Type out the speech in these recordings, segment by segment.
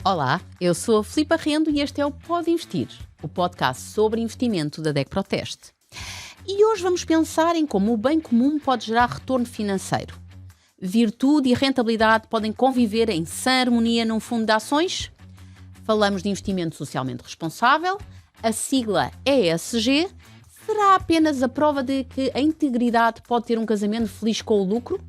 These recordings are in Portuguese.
Olá, eu sou a Filipa Rendo e este é o Pode Investir, o podcast sobre investimento da DEC Proteste. E hoje vamos pensar em como o bem comum pode gerar retorno financeiro. Virtude e rentabilidade podem conviver em sã harmonia num fundo de ações? Falamos de investimento socialmente responsável, a sigla ESG. Será apenas a prova de que a integridade pode ter um casamento feliz com o lucro?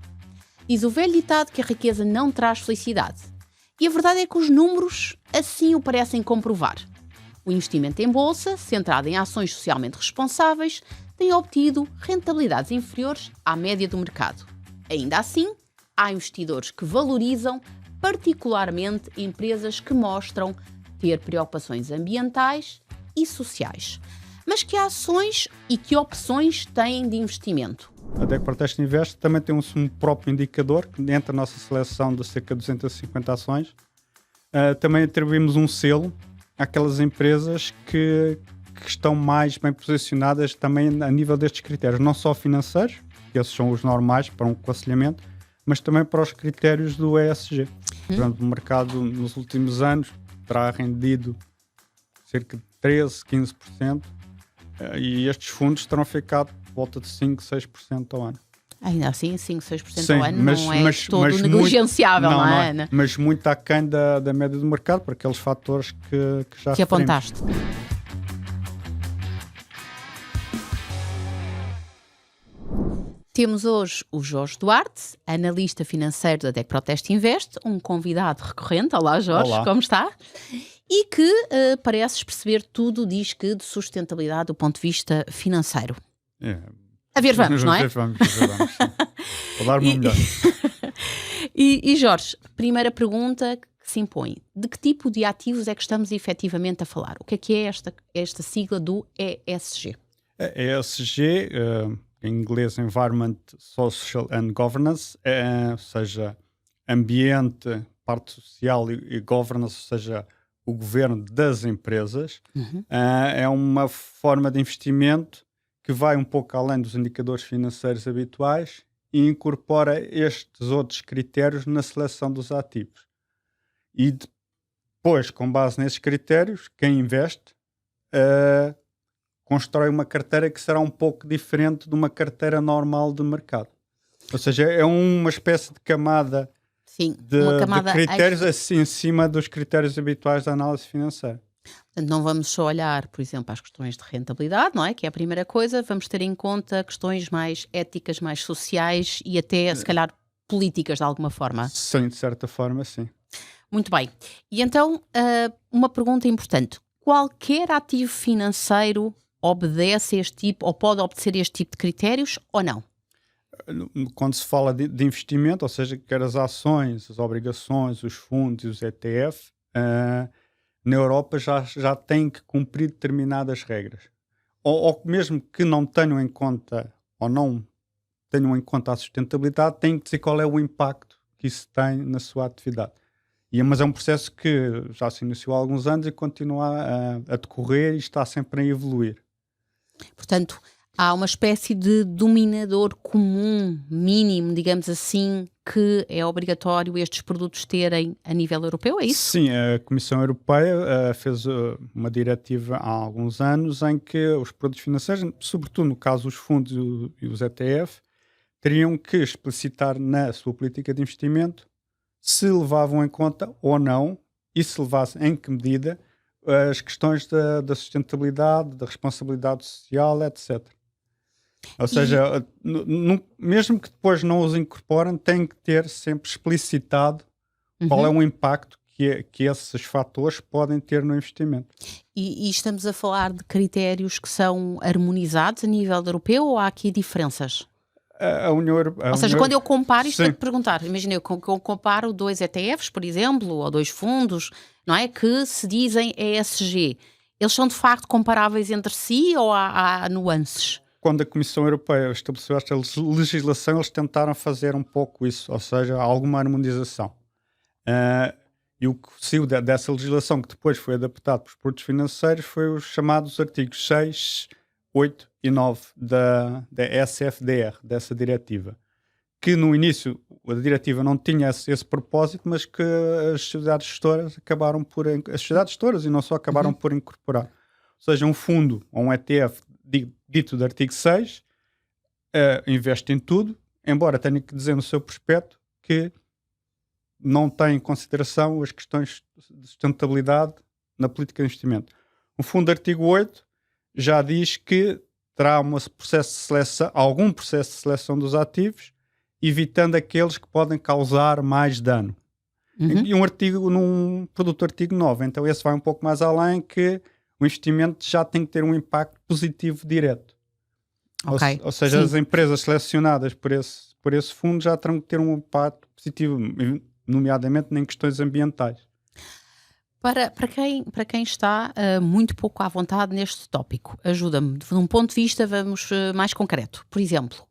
Diz o velho ditado que a riqueza não traz felicidade. E a verdade é que os números assim o parecem comprovar. O investimento em bolsa, centrado em ações socialmente responsáveis, tem obtido rentabilidades inferiores à média do mercado. Ainda assim, há investidores que valorizam particularmente empresas que mostram ter preocupações ambientais e sociais. Mas que ações e que opções têm de investimento? A DEC Proteste Invest também tem um próprio indicador que entra na nossa seleção de cerca de 250 ações. Também atribuímos um selo àquelas empresas que estão mais bem posicionadas também a nível destes critérios, não só financeiros, que esses são os normais para um aconselhamento, mas também para os critérios do ESG. Portanto, o mercado nos últimos anos terá rendido cerca de 13-15%, e estes fundos terão ficado por volta de 5-6% ao ano. Ainda assim, 5-6% Sim, ao ano não é todo negligenciável, não é? Não é? Mas muito aquém da média do mercado, por aqueles fatores que já que apontaste. Temos hoje o Jorge Duarte, analista financeiro da DEC Proteste Invest, um convidado recorrente. Olá, Jorge, Olá. Como está? E que pareces perceber tudo, diz que de sustentabilidade do ponto de vista financeiro. A ver, vamos, não é? Vamos. Vou dar uma melhor. E Jorge, primeira pergunta que se impõe. De que tipo de ativos é que estamos efetivamente a falar? O que é esta sigla do ESG? A ESG, em inglês Environment, Social and Governance, ou seja, ambiente, parte social e governance, ou seja, o governo das empresas. É uma forma de investimento que vai um pouco além dos indicadores financeiros habituais e incorpora estes outros critérios na seleção dos ativos. E depois, com base nesses critérios, quem investe constrói uma carteira que será um pouco diferente de uma carteira normal de mercado. Ou seja, é uma espécie de camada, Sim, de critérios assim, em cima dos critérios habituais da análise financeira. Portanto, não vamos só olhar, por exemplo, às questões de rentabilidade, não é? Que é a primeira coisa. Vamos ter em conta questões mais éticas, mais sociais e até, se calhar, políticas de alguma forma. Sim, de certa forma, sim. Muito bem. E então, uma pergunta importante. Qualquer ativo financeiro obedece a este tipo, ou pode obedecer a este tipo de critérios, ou não? Quando se fala de investimento, ou seja, quer as ações, as obrigações, os fundos e os ETF, na Europa já têm que cumprir determinadas regras. Ou mesmo que não tenham em conta, ou não tenham em conta a sustentabilidade, têm que dizer qual é o impacto que isso tem na sua atividade. Mas é um processo que já se iniciou há alguns anos e continua a decorrer e está sempre a evoluir. Portanto, há uma espécie de dominador comum, mínimo, digamos assim, que é obrigatório estes produtos terem a nível europeu, é isso? Sim, a Comissão Europeia fez uma diretiva há alguns anos em que os produtos financeiros, sobretudo no caso os fundos e os ETF, teriam que explicitar na sua política de investimento se levavam em conta ou não, e se levassem em que medida, as questões da sustentabilidade, da responsabilidade social, etc. Ou seja, mesmo que depois não os incorporem, tem que ter sempre explicitado qual é o impacto que esses fatores podem ter no investimento. E estamos a falar de critérios que são harmonizados a nível europeu ou há aqui diferenças? A União Europeia... Ou seja, quando eu comparo, isto Sim. é de perguntar, imagina eu comparo 2 ETFs, por exemplo, ou 2 fundos, não é, que se dizem ESG, eles são de facto comparáveis entre si ou há nuances? Quando a Comissão Europeia estabeleceu esta legislação, eles tentaram fazer um pouco isso, ou seja, alguma harmonização. E o que saiu dessa legislação, que depois foi adaptado para os produtos financeiros, foi os chamados artigos 6, 8 e 9 da SFDR, dessa diretiva, que no início a diretiva não tinha esse propósito, mas que as sociedades gestoras acabaram por... As sociedades gestoras e não só acabaram por incorporar. Ou seja, um fundo ou um ETF dito de artigo 6 investe em tudo, embora tenha que dizer no seu prospecto que não tem em consideração as questões de sustentabilidade na política de investimento. O fundo artigo 8 já diz que terá algum processo de seleção dos ativos, evitando aqueles que podem causar mais dano. E um artigo num produto artigo 9, então esse vai um pouco mais além, que o investimento já tem que ter um impacto positivo direto. Okay. Ou seja, as empresas selecionadas por esse fundo já terão que ter um impacto positivo, nomeadamente em questões ambientais. Para quem está muito pouco à vontade neste tópico, ajuda-me, de um ponto de vista, vamos mais concreto. Por exemplo,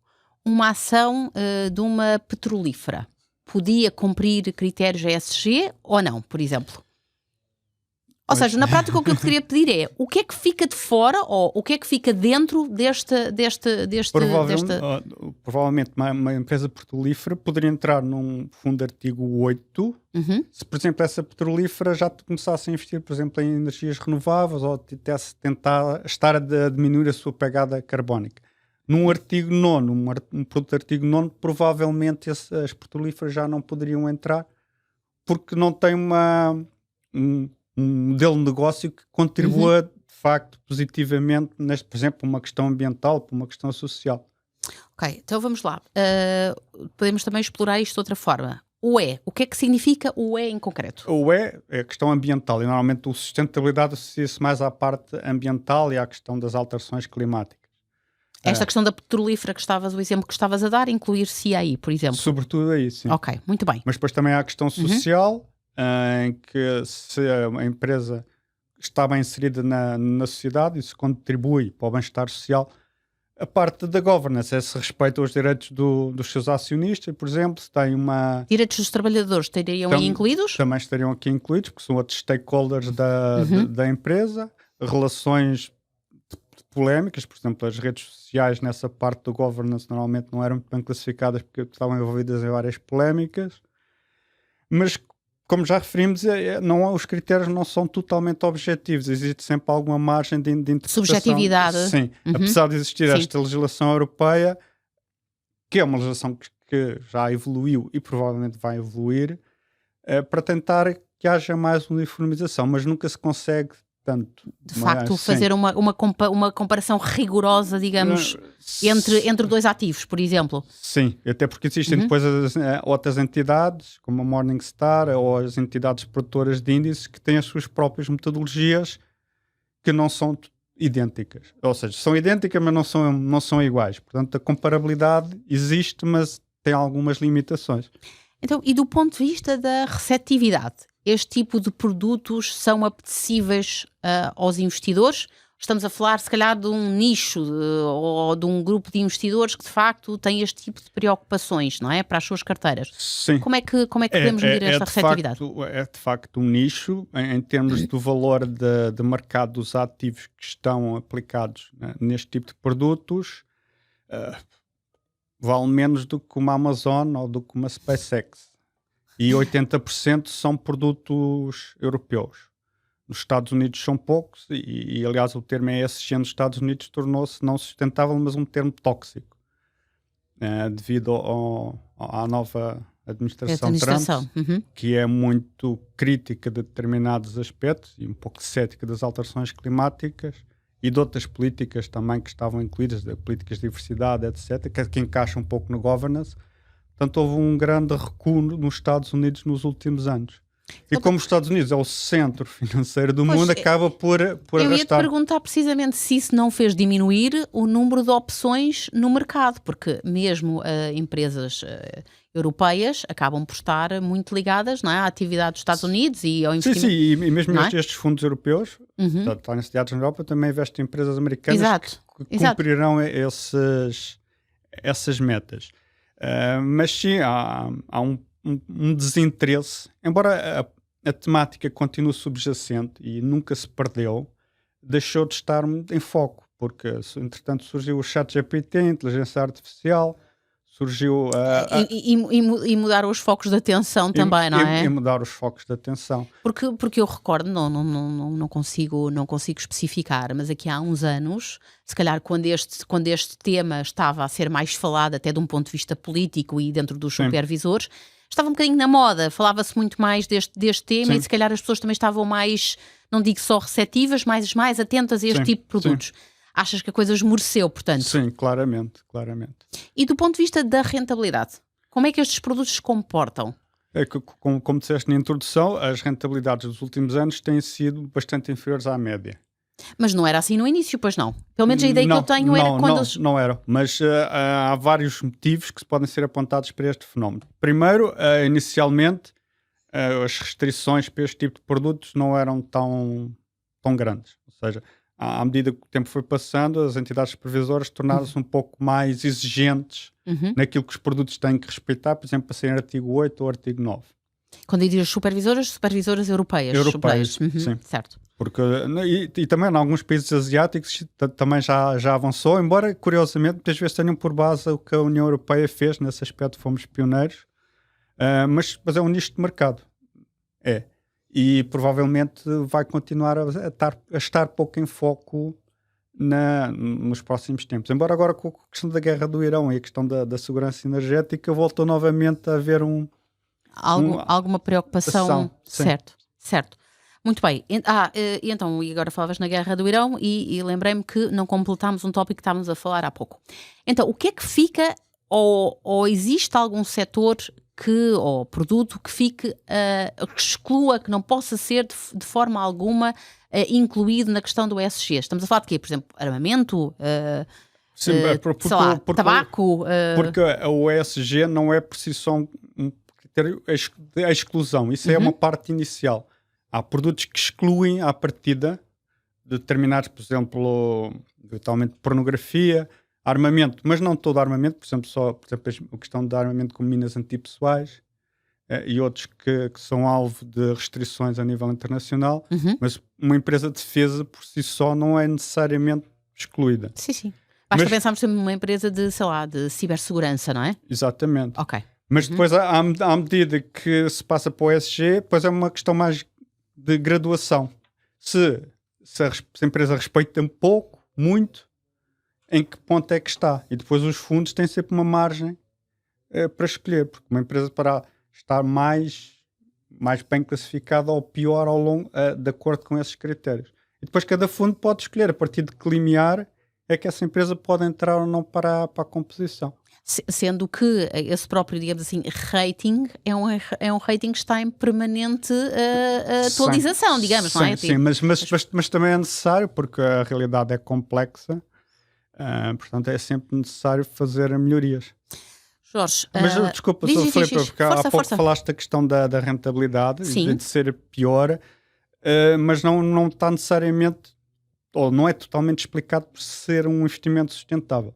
uma ação de uma petrolífera podia cumprir critérios ESG ou não, por exemplo? Ou seja, na prática o que eu queria pedir é o que é que fica de fora ou o que é que fica dentro deste Provavelmente uma empresa petrolífera poderia entrar num fundo artigo 8 se, por exemplo, essa petrolífera já começasse a investir, por exemplo, em energias renováveis ou tentar estar a diminuir a sua pegada carbónica. Num artigo 9, um produto artigo 9, provavelmente as petrolíferas já não poderiam entrar porque não tem um modelo de negócio que contribua de facto positivamente, por exemplo, uma questão ambiental, por uma questão social. Ok, então vamos lá. Podemos também explorar isto de outra forma. O E, o que é que significa o E em concreto? O E é a questão ambiental e normalmente a sustentabilidade associa-se mais à parte ambiental e à questão das alterações climáticas. Esta questão da petrolífera o exemplo que estavas a dar, incluir-se aí, por exemplo? Sobretudo aí, sim. Ok, muito bem. Mas depois também há a questão social, em que se a empresa está bem inserida na sociedade e se contribui para o bem-estar social, a parte da governance é se respeita os direitos dos seus acionistas, por exemplo, se tem uma... Direitos dos trabalhadores estariam aí incluídos? Também estariam aqui incluídos, porque são outros stakeholders da empresa, relações polémicas, por exemplo, as redes sociais nessa parte do governance normalmente não eram bem classificadas porque estavam envolvidas em várias polémicas, mas como já referimos, os critérios não são totalmente objetivos, existe sempre alguma margem de interpretação. Subjetividade. Sim, apesar de existir esta legislação europeia, que é uma legislação que já evoluiu e provavelmente vai evoluir, para tentar que haja mais uniformização, mas nunca se consegue tanto. De facto, fazer uma comparação rigorosa, digamos, entre dois ativos, por exemplo. Sim, até porque existem depois outras entidades, como a Morningstar ou as entidades produtoras de índices, que têm as suas próprias metodologias que não são idênticas. Ou seja, são idênticas, mas não são iguais. Portanto, a comparabilidade existe, mas tem algumas limitações. Então, e do ponto de vista da receptividade, este tipo de produtos são apetecíveis aos investidores? Estamos a falar, se calhar, de um nicho ou de um grupo de investidores que, de facto, tem este tipo de preocupações, não é? Para as suas carteiras. Sim. Como é que podemos medir esta receptividade? É de facto um nicho em termos do valor de mercado dos ativos que estão aplicados, né, neste tipo de produtos. Vale menos do que uma Amazon ou do que uma SpaceX. E 80% são produtos europeus. Nos Estados Unidos são poucos e aliás, o termo ESG nos Estados Unidos tornou-se não sustentável, mas um termo tóxico. Devido à nova administração Trump, que é muito crítica de determinados aspectos e um pouco cética das alterações climáticas e de outras políticas também que estavam incluídas, de políticas de diversidade, etc., que encaixam um pouco no governance. Portanto, houve um grande recuo nos Estados Unidos nos últimos anos. E como os Estados Unidos é o centro financeiro do mundo, acaba por arrastar... Eu ia-te perguntar precisamente se isso não fez diminuir o número de opções no mercado, porque mesmo empresas europeias acabam por estar muito ligadas, não é, à atividade dos Estados Unidos e ao investimento. Sim, e mesmo estes fundos europeus, estão sediados na Europa, também investem em empresas americanas que cumprirão essas metas. Mas sim, há um desinteresse, embora a temática continue subjacente e nunca se perdeu, deixou de estar em foco, porque entretanto surgiu o ChatGPT, a inteligência artificial, surgiu E mudar os focos de atenção também, não é? E mudar os focos de atenção. Porque eu recordo, não consigo especificar, mas aqui há uns anos, se calhar quando este tema estava a ser mais falado até de um ponto de vista político e dentro dos supervisores, estava um bocadinho na moda, falava-se muito mais deste tema e se calhar as pessoas também estavam mais, não digo só receptivas, mais atentas a este tipo de produtos. Achas que a coisa esmoreceu, portanto? Sim, claramente. E do ponto de vista da rentabilidade, como é que estes produtos se comportam? Como disseste na introdução, as rentabilidades dos últimos anos têm sido bastante inferiores à média. Mas não era assim no início, pois não? Pelo menos a ideia que eu tenho era quando eles... Não era, mas há vários motivos que podem ser apontados para este fenómeno. Primeiro, inicialmente, as restrições para este tipo de produtos não eram tão grandes. Ou seja, à medida que o tempo foi passando, as entidades supervisoras tornaram-se um pouco mais exigentes naquilo que os produtos têm que respeitar, por exemplo, para serem artigo 8 ou artigo 9. Quando diz supervisoras europeias. Sim. Certo. Porque, e também em alguns países asiáticos também já avançou, embora, curiosamente, muitas vezes tenham por base o que a União Europeia fez, nesse aspecto fomos pioneiros, mas é um nicho de mercado. E provavelmente vai continuar a estar pouco em foco nos próximos tempos. Embora agora com a questão da guerra do Irão e a questão da segurança energética voltou novamente a haver alguma preocupação. Certo. Muito bem. Então, e agora falavas na guerra do Irão e lembrei-me que não completámos um tópico que estávamos a falar há pouco. Então, o que é que fica, ou existe algum setor ou produto que fique, que exclua, que não possa ser de forma alguma incluído na questão do ESG? Estamos a falar de quê? Por exemplo, armamento? Tabaco? Porque o ESG não é por si só um critério de exclusão. Isso é uma parte inicial. Há produtos que excluem à partida determinados, por exemplo, eventualmente pornografia, armamento, mas não todo armamento, por exemplo, a questão de armamento com minas antipessoais e outros que são alvo de restrições a nível internacional, mas uma empresa de defesa por si só não é necessariamente excluída. Sim. Basta pensarmos sempre numa empresa de cibersegurança, não é? Exatamente. Ok. Mas depois, à medida que se passa para o ESG, depois é uma questão mais de graduação. Se a empresa respeita pouco, muito, em que ponto é que está? E depois os fundos têm sempre uma margem para escolher, porque uma empresa para estar mais bem classificada ou pior ao longo, de acordo com esses critérios. E depois cada fundo pode escolher, a partir de que limiar é que essa empresa pode entrar ou não para a composição. Sendo que esse próprio, digamos assim, rating é um rating que está em permanente atualização, digamos, não é? Sim, mas também é necessário, porque a realidade é complexa, portanto é sempre necessário fazer melhorias. Jorge, mas desculpa, só Filipe, porque há pouco falaste da questão da rentabilidade e de ser pior, mas não está necessariamente, ou não é totalmente explicado por ser um investimento sustentável.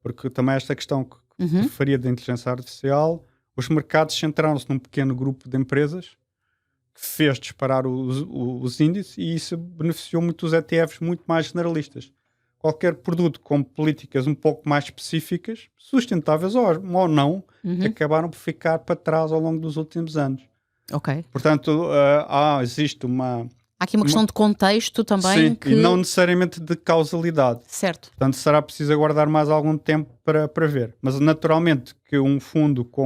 Porque também esta questão que referia da inteligência artificial, os mercados centraram-se num pequeno grupo de empresas que fez disparar os índices e isso beneficiou muito os ETFs muito mais generalistas. Qualquer produto com políticas um pouco mais específicas, sustentáveis ou não, acabaram por ficar para trás ao longo dos últimos anos. Ok. Portanto, existe uma... Há aqui uma questão de contexto também. Sim, e não necessariamente de causalidade. Certo. Portanto, será preciso aguardar mais algum tempo para ver. Mas, naturalmente, que um fundo que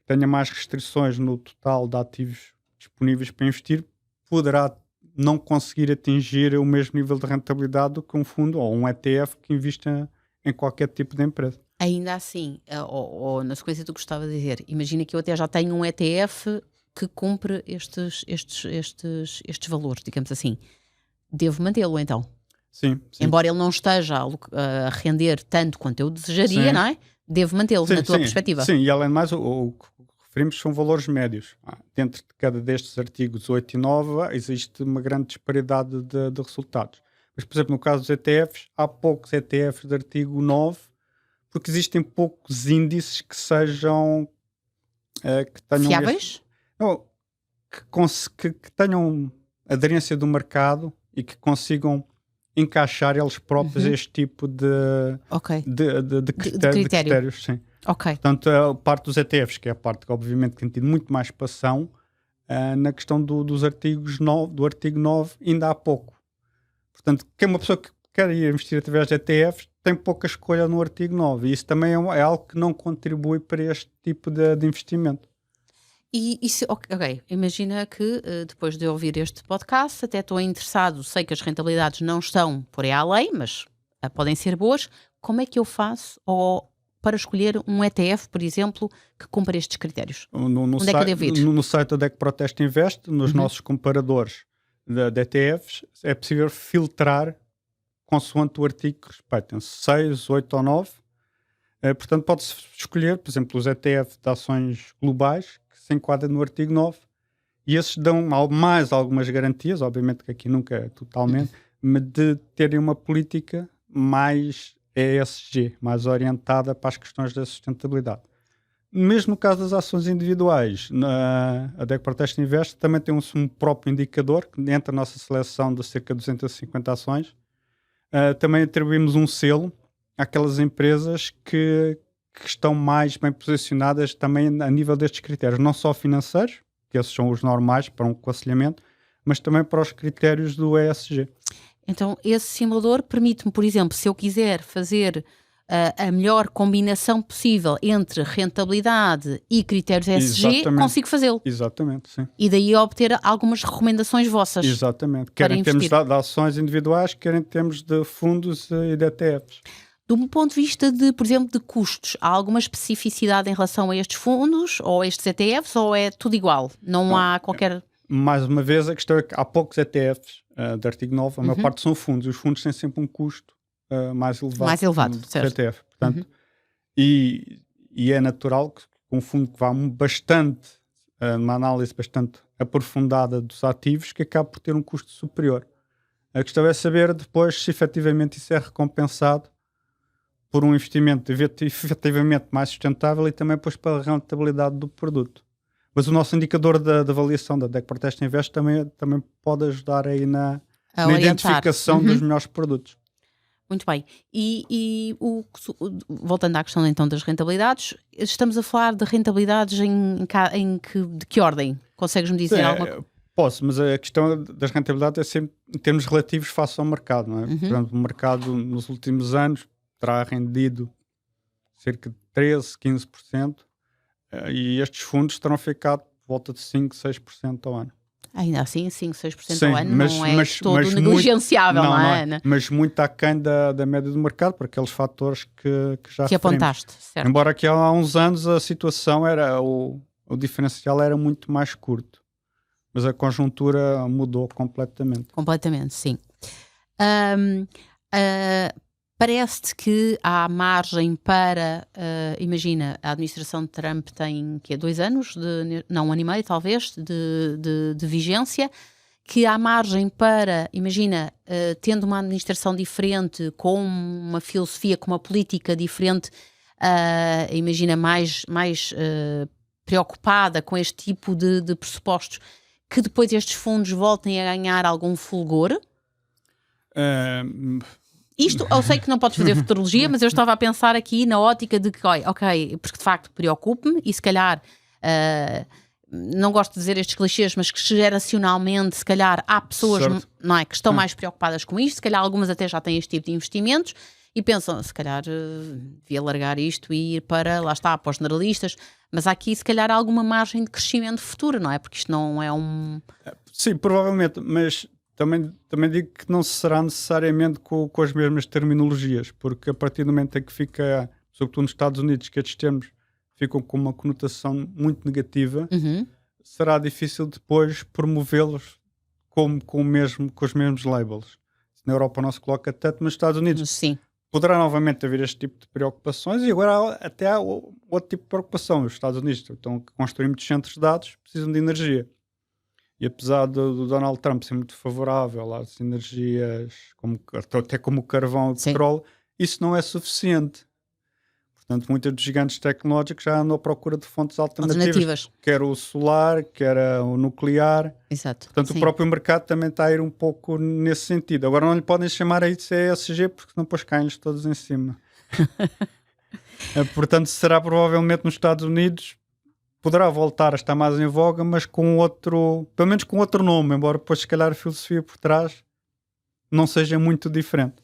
tenha mais restrições no total de ativos disponíveis para investir poderá não conseguir atingir o mesmo nível de rentabilidade do que um fundo ou um ETF que invista em qualquer tipo de empresa. Ainda assim, ou na sequência do que estava a dizer, imagina que eu até já tenho um ETF que cumpre estes valores, digamos assim. Devo mantê-lo, então? Sim. Embora ele não esteja a render tanto quanto eu desejaria, não é? Devo mantê-lo, na tua perspectiva. Sim, e além de mais, o que referimos são valores médios. Dentro de cada destes artigos 8 e 9 existe uma grande disparidade de resultados. Mas, por exemplo, no caso dos ETFs, há poucos ETFs de artigo 9 porque existem poucos índices que sejam... que tenham fiáveis? Que tenham aderência do mercado e que consigam encaixar eles próprios este tipo de critérios. Sim. Ok. Portanto, a parte dos ETFs, que é a parte que obviamente tem tido muito mais expansão, na questão dos artigos do artigo 9 ainda há pouco. Portanto, que é uma pessoa que quer ir investir através de ETFs tem pouca escolha no artigo 9 e isso também é algo que não contribui para este tipo de investimento. Ok, imagina que depois de ouvir este podcast até estou interessado, sei que as rentabilidades não estão por aí além, mas podem ser boas. Como é que eu faço para escolher um ETF, por exemplo, que cumpra estes critérios? Onde é que eu devo ir? No site da DEC Proteste Invest, nos nossos comparadores de ETFs, é possível filtrar consoante o artigo que respeitem, 6, 8 ou 9. Portanto, pode-se escolher, por exemplo, os ETF de ações globais, que se enquadram no artigo 9, e esses dão mais algumas garantias, obviamente que aqui nunca é totalmente, mas de terem uma política mais ESG, mais orientada para as questões da sustentabilidade. Mesmo no caso das ações individuais, a DEC Proteste Invest também tem um próprio indicador, que entra na nossa seleção de cerca de 250 ações. Também atribuímos um selo àquelas empresas que estão mais bem posicionadas também a nível destes critérios, não só financeiros, que esses são os normais para um aconselhamento, mas também para os critérios do ESG. Então, esse simulador permite-me, por exemplo, se eu quiser fazer a melhor combinação possível entre rentabilidade e critérios ESG, Exatamente. Consigo fazê-lo. Exatamente, sim. E daí obter algumas recomendações vossas. Exatamente. Quer em termos de ações individuais, quer em termos de fundos e de ETFs. De um ponto de vista de, por exemplo, de custos, há alguma especificidade em relação a estes fundos ou a estes ETFs ou é tudo igual? Não há qualquer... Mais uma vez, a questão é que há poucos ETFs de artigo 9, a maior parte são fundos. Os fundos têm sempre um custo mais elevado do que o ETF. Portanto, e é natural que um fundo que vá bastante, uma análise bastante aprofundada dos ativos, que acabe por ter um custo superior. A questão é saber depois se efetivamente isso é recompensado por um investimento efetivamente mais sustentável e também depois pela rentabilidade do produto. Mas o nosso indicador de avaliação da DEC Proteste Invest também pode ajudar aí na identificação dos melhores produtos. Muito bem. Voltando à questão então das rentabilidades, estamos a falar de rentabilidades de que ordem? Consegues-me dizer alguma coisa? Posso, mas a questão das rentabilidades é sempre em termos relativos face ao mercado. Não é? Portanto, o mercado nos últimos anos terá rendido cerca de 13%, 15%. E estes fundos terão ficado por volta de 5%, 6% ao ano. Ainda assim, 5%, 6% Sim, ao ano não é todo negligenciável, não é? Mas muito aquém da média do mercado, por aqueles fatores que já que apontaste, certo. Embora que há uns anos a situação o diferencial era muito mais curto. Mas a conjuntura mudou completamente. Completamente, sim. Parece-te que há margem para, imagina, a administração de Trump tem 2 anos, não, 1 ano e meio talvez, de vigência, que há margem para, imagina, tendo uma administração diferente, com uma filosofia, com uma política diferente, imagina, mais preocupada com este tipo de pressupostos, que depois estes fundos voltem a ganhar algum fulgor? Isto, eu sei que não podes fazer futurologia, mas eu estava a pensar aqui na ótica de que, ok, porque de facto preocupe-me e se calhar, não gosto de dizer estes clichês, mas que geracionalmente se calhar há pessoas não é, que estão mais preocupadas com isto, se calhar algumas até já têm este tipo de investimentos e pensam, se calhar devia largar isto e ir para, lá está, para os generalistas, mas há aqui se calhar alguma margem de crescimento futuro, não é? Porque isto não é um... Sim, provavelmente, mas... Também digo que não será necessariamente com as mesmas terminologias, porque a partir do momento em que fica, sobretudo nos Estados Unidos, que estes termos ficam com uma conotação muito negativa, será difícil depois promovê-los com os mesmos labels. Na Europa não se coloca tanto, mas nos Estados Unidos sim. Poderá novamente haver este tipo de preocupações e agora até há outro tipo de preocupação. Os Estados Unidos estão a construir muitos centros de dados, precisam de energia. E apesar do Donald Trump ser muito favorável às energias, até como o carvão e o petróleo, isso não é suficiente. Portanto, muitos dos gigantes tecnológicos já andam à procura de fontes alternativas. Quer o solar, quer o nuclear. Exato. Portanto, o próprio mercado também está a ir um pouco nesse sentido. Agora não lhe podem chamar aí de ESG porque não depois caem-lhes todos em cima. Portanto, será provavelmente nos Estados Unidos, poderá voltar a estar mais em voga, mas com outro, pelo menos com outro nome, embora depois se calhar a filosofia por trás não seja muito diferente.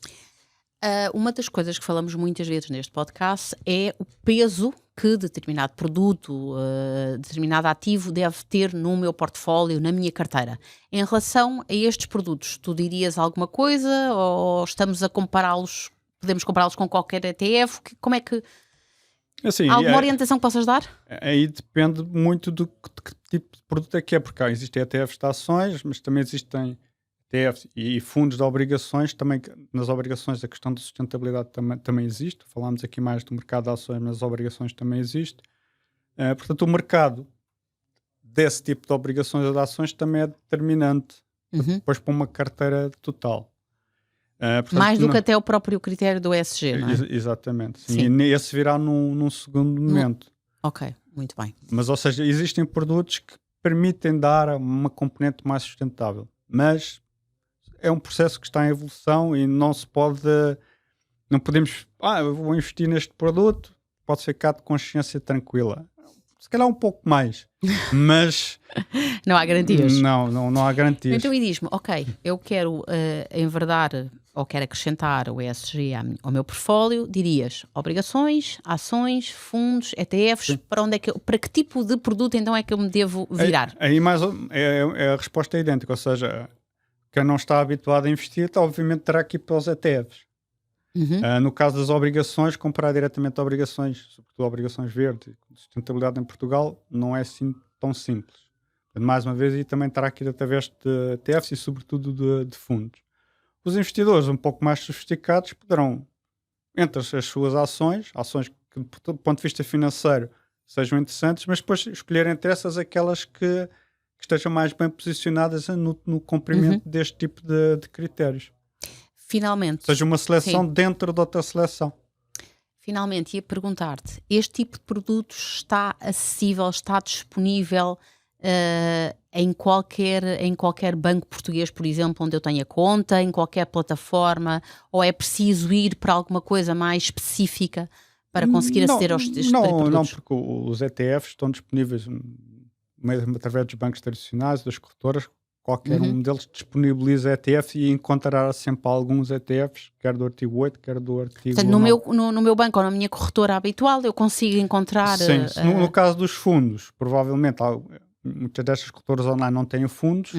Uma das coisas que falamos muitas vezes neste podcast é o peso que determinado produto, determinado ativo deve ter no meu portfólio, na minha carteira. Em relação a estes produtos, tu dirias alguma coisa ou estamos a compará-los, podemos compará-los com qualquer ETF? Como é que... Assim, Há alguma orientação que possas dar? Aí depende muito do que tipo de produto é que é, porque existem ETFs de ações, mas também existem ETFs e fundos de obrigações. Também nas obrigações a questão de sustentabilidade também existe. Falámos aqui mais do mercado de ações, mas as obrigações também existe. Portanto, o mercado desse tipo de obrigações ou de ações também é determinante depois para uma carteira total. Portanto, mais do que até o próprio critério do ESG, não é? Exatamente. Sim. Sim. E esse virá num segundo momento. Ok, muito bem. Mas, ou seja, existem produtos que permitem dar uma componente mais sustentável. Mas é um processo que está em evolução e não se pode... Não podemos... eu vou investir neste produto, pode ficar de consciência tranquila. Se calhar um pouco mais. Mas... Não há garantias. Não há garantias. Então, e diz-me, ok, eu quero enverdar ou quero acrescentar o ESG ao meu portfólio, dirias obrigações, ações, fundos, ETFs, para que tipo de produto então é que eu me devo virar? Aí mais a resposta é idêntica, ou seja, quem não está habituado a investir, obviamente terá que ir para os ETFs. No caso das obrigações, comprar diretamente obrigações, sobretudo obrigações verdes, sustentabilidade em Portugal, não é assim tão simples. Mais uma vez, e também terá que ir através de ETFs e sobretudo de fundos. Os investidores um pouco mais sofisticados poderão, entre as suas ações que do ponto de vista financeiro sejam interessantes, mas depois escolher entre essas aquelas que estejam mais bem posicionadas no cumprimento deste tipo de critérios. Finalmente. Ou seja, uma seleção dentro de outra seleção. Finalmente, ia perguntar-te, este tipo de produtos está acessível, está disponível em qualquer banco português, por exemplo, onde eu tenha conta, em qualquer plataforma, ou é preciso ir para alguma coisa mais específica para conseguir aceder aos produtos? Não, porque os ETFs estão disponíveis mesmo através dos bancos tradicionais, das corretoras. Qualquer um deles disponibiliza ETFs e encontrará sempre alguns ETFs, quer do artigo 8, quer do artigo... Portanto, no meu banco ou na minha corretora habitual eu consigo encontrar... Sim, no caso dos fundos, provavelmente muitas destas corretoras online não têm fundos,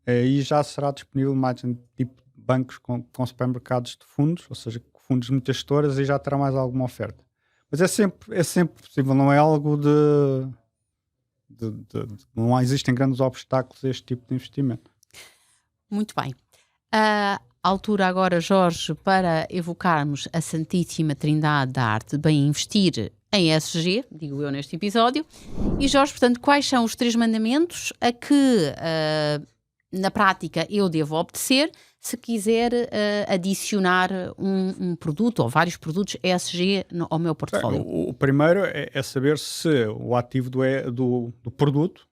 e já será disponível mais em tipo de bancos com supermercados de fundos, ou seja, fundos de muitas gestoras, e já terá mais alguma oferta. Mas é sempre possível, não é algo não existem grandes obstáculos a este tipo de investimento. Muito bem. A altura agora, Jorge, para evocarmos a Santíssima Trindade da arte de bem investir em ESG, digo eu neste episódio. E Jorge, portanto, quais são os 3 mandamentos a que, na prática, eu devo obedecer se quiser adicionar um produto ou vários produtos ESG ao meu portfólio? O primeiro é saber se o ativo do produto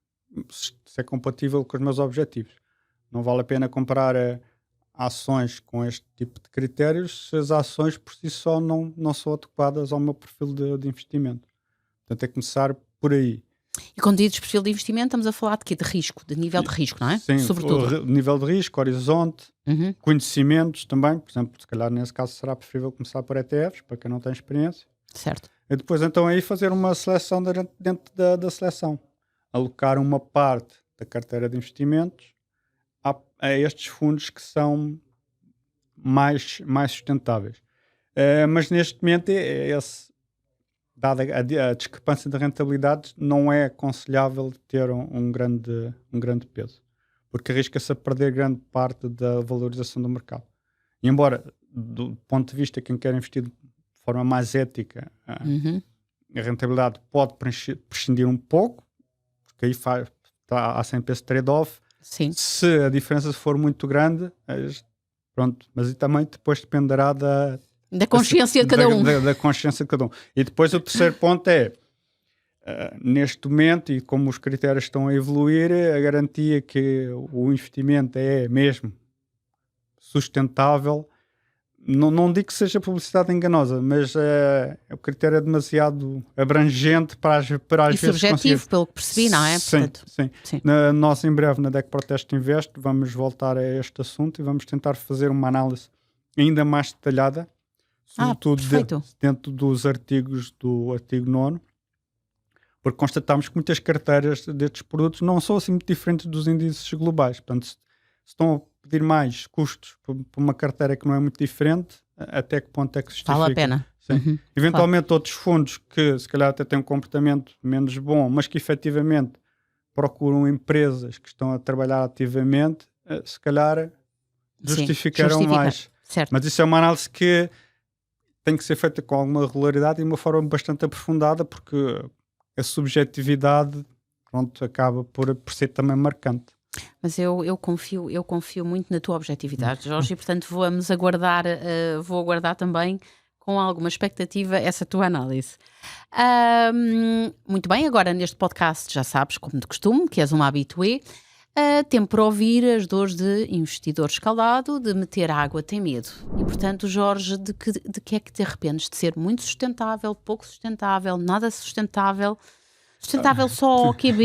se é compatível com os meus objetivos. Não vale a pena comprar ações com este tipo de critérios se as ações por si só não são adequadas ao meu perfil de investimento. Portanto, é começar por aí. E quando dizes perfil de investimento, estamos a falar de quê? De risco, de nível de risco, não é? Sim, sobretudo. Nível de risco, horizonte, conhecimentos também. Por exemplo, se calhar nesse caso será preferível começar por ETFs, para quem não tem experiência. Certo. E depois então aí fazer uma seleção dentro da seleção. Alocar uma parte da carteira de investimentos a estes fundos que são mais sustentáveis. Mas neste momento dada a discrepância de rentabilidades, não é aconselhável ter um grande peso, porque arrisca-se a perder grande parte da valorização do mercado. E embora, do ponto de vista de quem quer investir de forma mais ética, a rentabilidade pode prescindir um pouco, porque aí há sempre esse trade-off. Sim. Se a diferença for muito grande, pronto, mas também depois dependerá da consciência de cada um. Da consciência de cada um. E depois o terceiro ponto é, neste momento, e como os critérios estão a evoluir, a garantia que o investimento é mesmo sustentável não digo que seja publicidade enganosa, mas o critério é demasiado abrangente para às vezes subjetivo, conseguir... pelo que percebi, não é? Sim, Portanto, sim. Nós em breve na DEC Protest Invest vamos voltar a este assunto e vamos tentar fazer uma análise ainda mais detalhada, sobretudo dentro dos artigos do artigo 9º, porque constatamos que muitas carteiras destes produtos não são assim muito diferentes dos índices globais. Portanto, se estão a pedir mais custos por uma carteira que não é muito diferente, até que ponto é que se justifica? Vale a pena. Sim. Uhum, Eventualmente outros fundos que se calhar até têm um comportamento menos bom, mas que efetivamente procuram empresas que estão a trabalhar ativamente, se calhar justificarão mais. Certo. Mas isso é uma análise que tem que ser feita com alguma regularidade e de uma forma bastante aprofundada, porque a subjetividade, pronto, acaba por ser também marcante. Mas eu confio muito na tua objetividade, Jorge, e portanto vou aguardar também com alguma expectativa essa tua análise. Muito bem, agora neste podcast já sabes, como de costume, que és uma habitué, tempo para ouvir as dores de investidor escaldado, de meter água tem medo. E portanto, Jorge, de que é que te arrependes? De ser muito sustentável, pouco sustentável, nada sustentável só ao QB,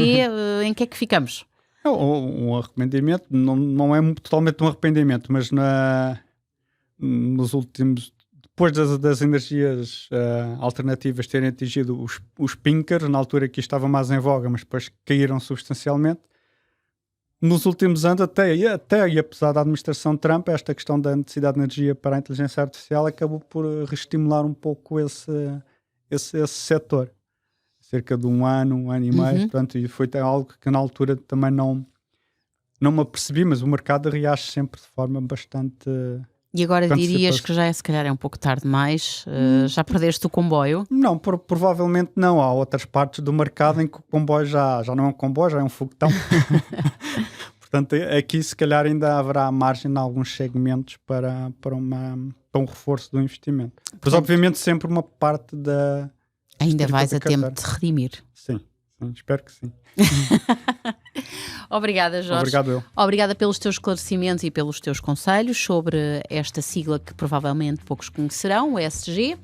em que é que ficamos? Um arrependimento, não é totalmente um arrependimento, mas nos últimos, depois das energias alternativas terem atingido os pinkers, na altura que estava mais em voga, mas depois caíram substancialmente, nos últimos anos, até e apesar da administração Trump, esta questão da necessidade de energia para a inteligência artificial acabou por reestimular um pouco esse setor. Cerca de um ano e meio, portanto, e foi algo que na altura também não me apercebi, mas o mercado reage sempre de forma bastante... E agora dirias que já se calhar é um pouco tarde demais? Já perdeste o comboio? Não, provavelmente não. Há outras partes do mercado em que o comboio já não é um comboio, já é um foguetão. Portanto, aqui se calhar ainda haverá margem em alguns segmentos para um reforço do investimento. Mas obviamente sempre uma parte da... Ainda vais a tempo de redimir. Sim, espero que sim. Obrigada, Jorge. Obrigado eu. Obrigada pelos teus esclarecimentos e pelos teus conselhos sobre esta sigla que provavelmente poucos conhecerão, o ESG.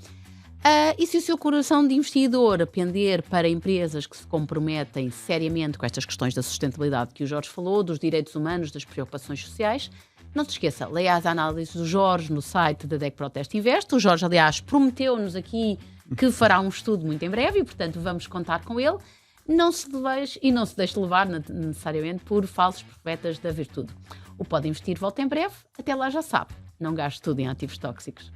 E se o seu coração de investidor pender para empresas que se comprometem seriamente com estas questões da sustentabilidade que o Jorge falou, dos direitos humanos, das preocupações sociais, não se esqueça, leia as análises do Jorge no site da DEC Protest Invest. O Jorge, aliás, prometeu-nos aqui que fará um estudo muito em breve e, portanto, vamos contar com ele. Não se deixe levar necessariamente por falsos profetas da virtude. O Pode Investir volta em breve. Até lá já sabe, não gaste tudo em ativos tóxicos.